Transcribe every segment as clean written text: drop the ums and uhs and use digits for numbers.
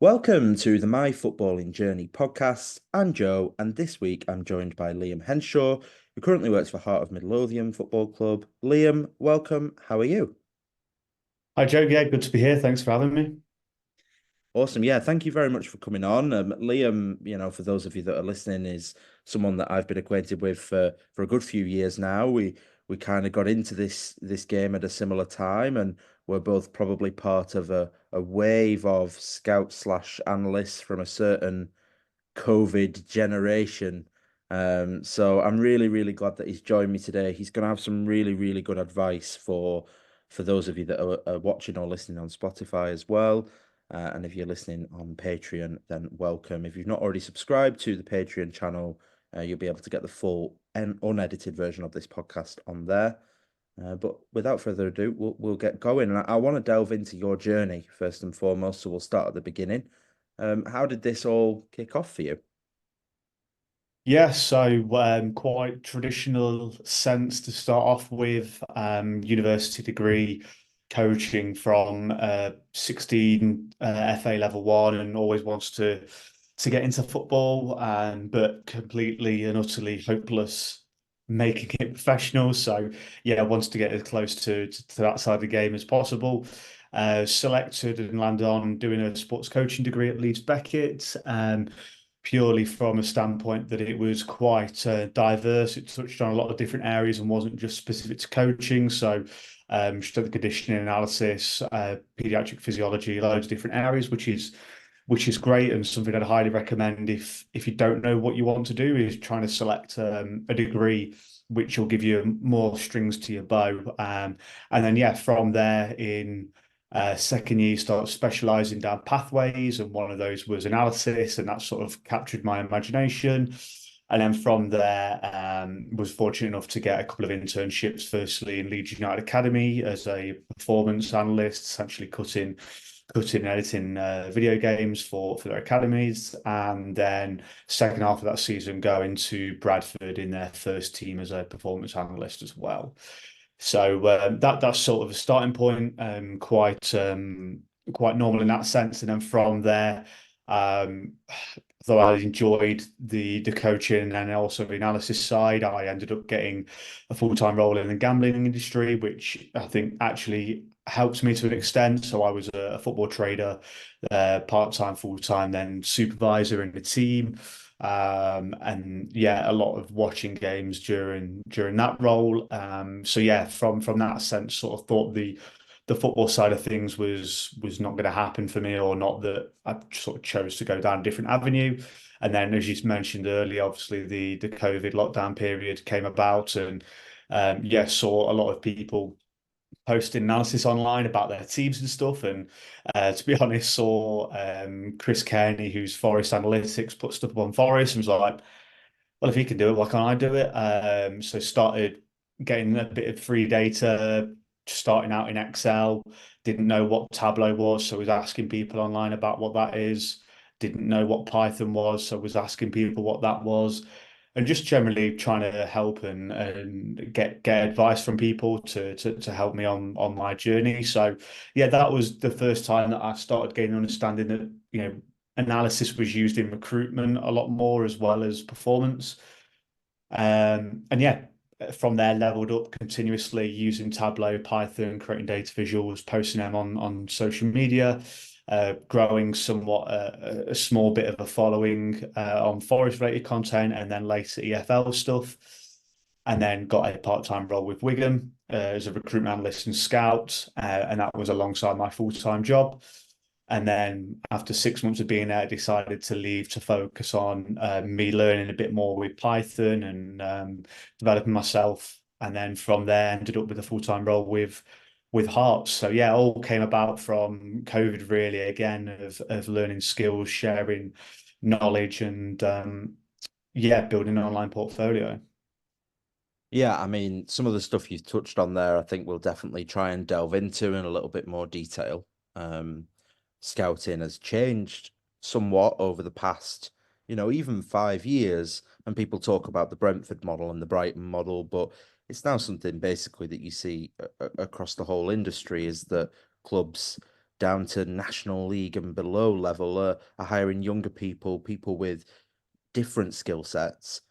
Welcome to the My Footballing Journey podcast. I'm Joe, and this week I'm joined by Liam Henshaw, who currently works for Heart of Midlothian Football Club. Liam, welcome. How are you? Hi Joe, yeah, good to be here. Thanks for having me. Awesome. Yeah, thank you very much for coming on. Liam, for those of you that are listening, is someone that I've been acquainted with for a good few years now. We kind of got into this game at a similar time, and we're both probably part of a wave of scout slash analysts from a certain COVID generation. So I'm really, really glad that he's joined me today. He's going to have some really, really good advice for those of you that are watching or listening on Spotify as well. And if you're listening on Patreon, then welcome. If you've not already subscribed to the Patreon channel, you'll be able to get the full and unedited version of this podcast on there. But without further ado, we'll get going. And I want to delve into your journey first and foremost. So we'll start at the beginning. How did this all kick off for you? Yeah, so quite traditional sense to start off with. University degree, coaching from 16, FA level one, and always wants to get into football, but completely and utterly hopeless making it professional. So yeah, wants to get as close to that side of the game as possible. Selected and landed on doing a sports coaching degree at Leeds Beckett. Purely from a standpoint that it was quite diverse. It touched on a lot of different areas and wasn't just specific to coaching. So, strength and conditioning analysis, pediatric physiology, loads of different areas, which is great and something I'd highly recommend if you don't know what you want to do, is trying to select a degree which will give you more strings to your bow. And then yeah, from there in second year, start specializing down pathways, and one of those was analysis, and that sort of captured my imagination. And then from there, was fortunate enough to get a couple of internships. Firstly, in Leeds United Academy as a performance analyst, essentially cutting and editing video games for their academies, and then second half of that season going to Bradford in their first team as a performance analyst as well. So that's sort of a starting point, quite normal in that sense. And then from there, um, though I enjoyed the coaching and also the analysis side, I ended up getting a full-time role in the gambling industry, which I think actually helped me to an extent. So I was a football trader, part-time, full-time, then supervisor in the team. And yeah, a lot of watching games during that role. So yeah, from that sense, sort of thought the football side of things was not going to happen for me, or not that I sort of chose to go down a different avenue. And then, as you mentioned earlier, obviously the COVID lockdown period came about, and yeah, saw a lot of people posting analysis online about their teams and stuff. And to be honest, saw Chris Kearney, who's Forest Analytics, put stuff up on Forest, and was like, well, if he can do it, why can't I do it? So started getting a bit of free data, starting out in Excel. Didn't know what Tableau was, so was asking people online about what that is. Didn't know what Python was, so was asking people what that was, and just generally trying to help and get advice from people to help me on my journey. So yeah, that was the first time that I started gaining understanding that analysis was used in recruitment a lot more as well as performance. And yeah, from there leveled up continuously using Tableau, Python, creating data visuals, posting them on social media, growing somewhat a small bit of a following on forest related content, and then later EFL stuff. And then got a part-time role with Wigan as a recruitment analyst and scout, and that was alongside my full-time job. And then after 6 months of being there, I decided to leave to focus on me learning a bit more with Python and developing myself. And then from there, ended up with a full-time role with Hearts. So yeah, all came about from COVID, really. Again, of learning skills, sharing knowledge, and yeah, building an online portfolio. Yeah, I mean, some of the stuff you've touched on there, I think we'll definitely try and delve into in a little bit more detail. Um, Scouting has changed somewhat over the past, even 5 years, and people talk about the Brentford model and the Brighton model, but it's now something basically that you see across the whole industry is that clubs down to national league and below level are hiring younger people, people with different skill sets.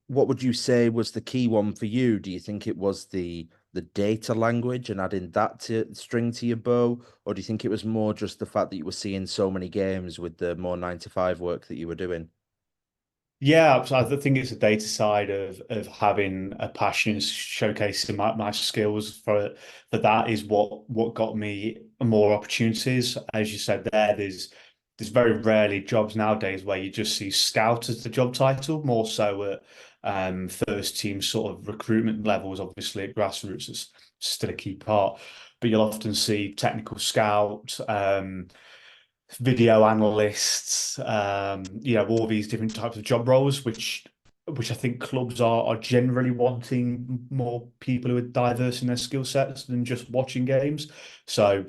What would you say was the key one for you? Do you think it was the data language and adding that to string to your bow, or do you think it was more just the fact that you were seeing so many games with the more 9 to 5 work that you were doing? Yeah, so I think it's the data side of having a passion, showcasing my skills for that is what got me more opportunities. As you said there, there's very rarely jobs nowadays where you just see scout as the job title, more so at first team sort of recruitment levels. Obviously, at grassroots is still a key part, but you'll often see technical scout, video analysts, all these different types of job roles, which I think clubs are generally wanting more people who are diverse in their skill sets than just watching games. So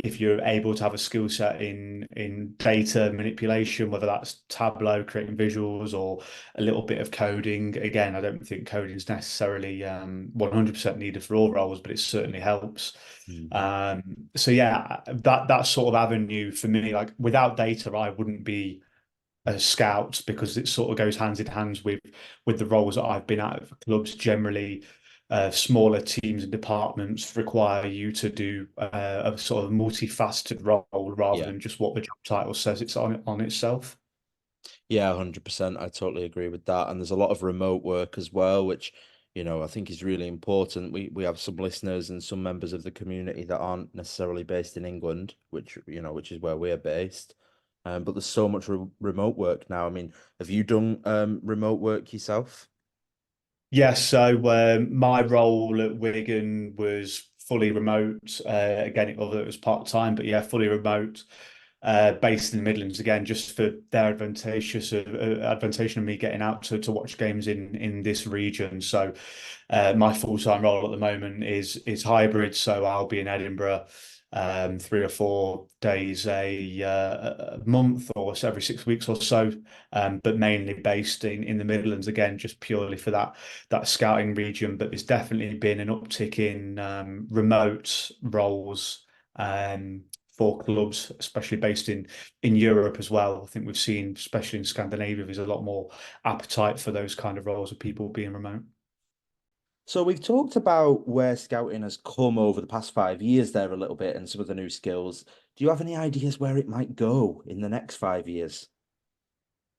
if you're able to have a skill set in data manipulation, whether that's Tableau, creating visuals, or a little bit of coding, again, I don't think coding is necessarily 100% needed for all roles, but it certainly helps. Mhm. So yeah, that sort of avenue for me, like without data, I wouldn't be a scout because it sort of goes hands in hands with the roles that I've been at for clubs generally. Smaller teams and departments require you to do a sort of multifaceted role rather Yeah. than just what the job title says it's on itself. Yeah, 100%. I totally agree with that. And there's a lot of remote work as well, which, I think is really important. We have some listeners and some members of the community that aren't necessarily based in England, which is where we're based. But there's so much remote work now. I mean, have you done remote work yourself? Yes, so my role at Wigan was fully remote. Although it was part-time, but yeah, fully remote, based in the Midlands again, just for their advantage of me getting out to watch games in this region. So my full-time role at the moment is hybrid, so I'll be in Edinburgh 3 or 4 days a month, or so every 6 weeks or so, but mainly based in the Midlands again, just purely for that scouting region. But there's definitely been an uptick in remote roles for clubs, especially based in Europe as well. I think we've seen, especially in Scandinavia, there's a lot more appetite for those kind of roles of people being remote. So we've talked about where scouting has come over the past 5 years there a little bit and some of the new skills. Do you have any ideas where it might go in the next 5 years?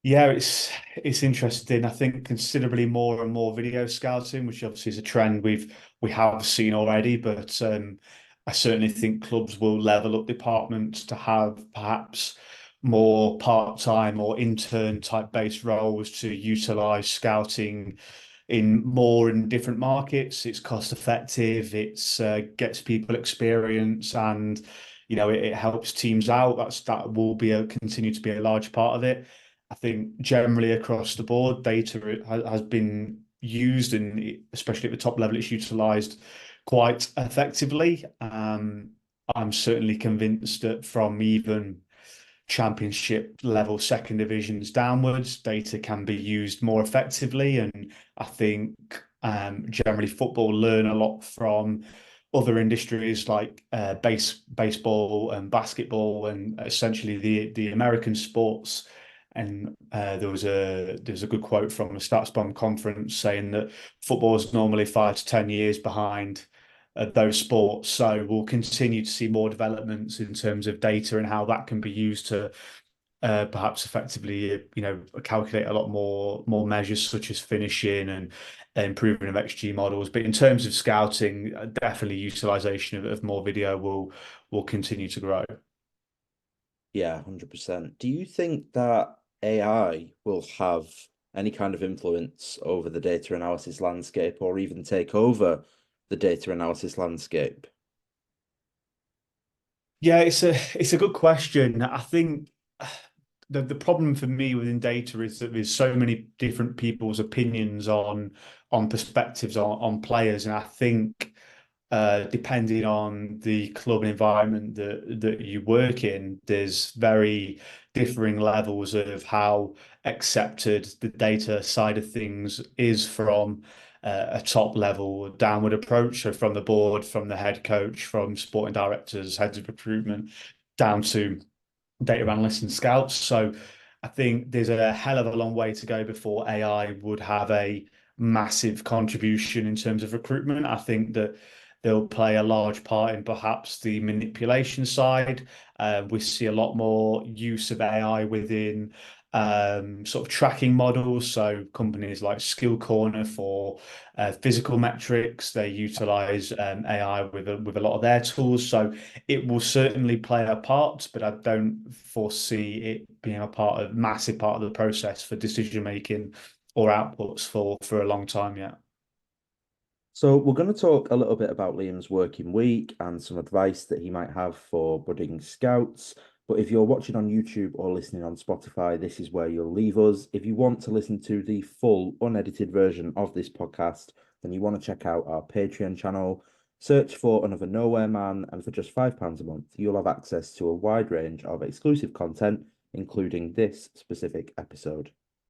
Yeah, it's interesting. I think considerably more and more video scouting, which obviously is a trend we have seen already, but I certainly think clubs will level up departments to have perhaps more part-time or intern type based roles to utilize scouting in different markets. It's cost effective. It's gets people experience, and it helps teams out. That will continue to be a large part of it. I think generally across the board, data has been used, and especially at the top level, it's utilised quite effectively. I'm certainly convinced that from even championship level second divisions downwards, data can be used more effectively. And I think generally football learn a lot from other industries like baseball and basketball, and essentially the American sports. And there's a good quote from a StatsBomb conference saying that football is normally 5 to 10 years behind those sports. So we'll continue to see more developments in terms of data and how that can be used to perhaps effectively, calculate a lot more measures such as finishing and improving of XG models. But in terms of scouting, definitely utilization of more video will continue to grow. Yeah, 100%. Do you think that AI will have any kind of influence over the data analysis landscape or even take over the data analysis landscape? Yeah, it's a good question. I think the problem for me within data is that there's so many different people's opinions on perspectives on players, and I think depending on the club and environment that you work in, there's very differing levels of how accepted the data side of things is from a top level downward approach. So from the board, from the head coach, from sporting directors, heads of recruitment, down to data analysts and scouts. So I think there's a hell of a long way to go before AI would have a massive contribution in terms of recruitment. I think that they'll play a large part in perhaps the manipulation side. We see a lot more use of AI within sort of tracking models. So companies like Skill Corner for physical metrics, they utilize AI with a lot of their tools. So it will certainly play a part, but I don't foresee it being a massive part of the process for decision making or outputs for a long time yet. So we're going to talk a little bit about Liam's working week and some advice that he might have for budding scouts. But if you're watching on YouTube or listening on Spotify, this is where you'll leave us. If you want to listen to the full unedited version of this podcast, then you want to check out our Patreon channel. Search for Another Nowhere Man, and for just £5 a month, you'll have access to a wide range of exclusive content, including this specific episode.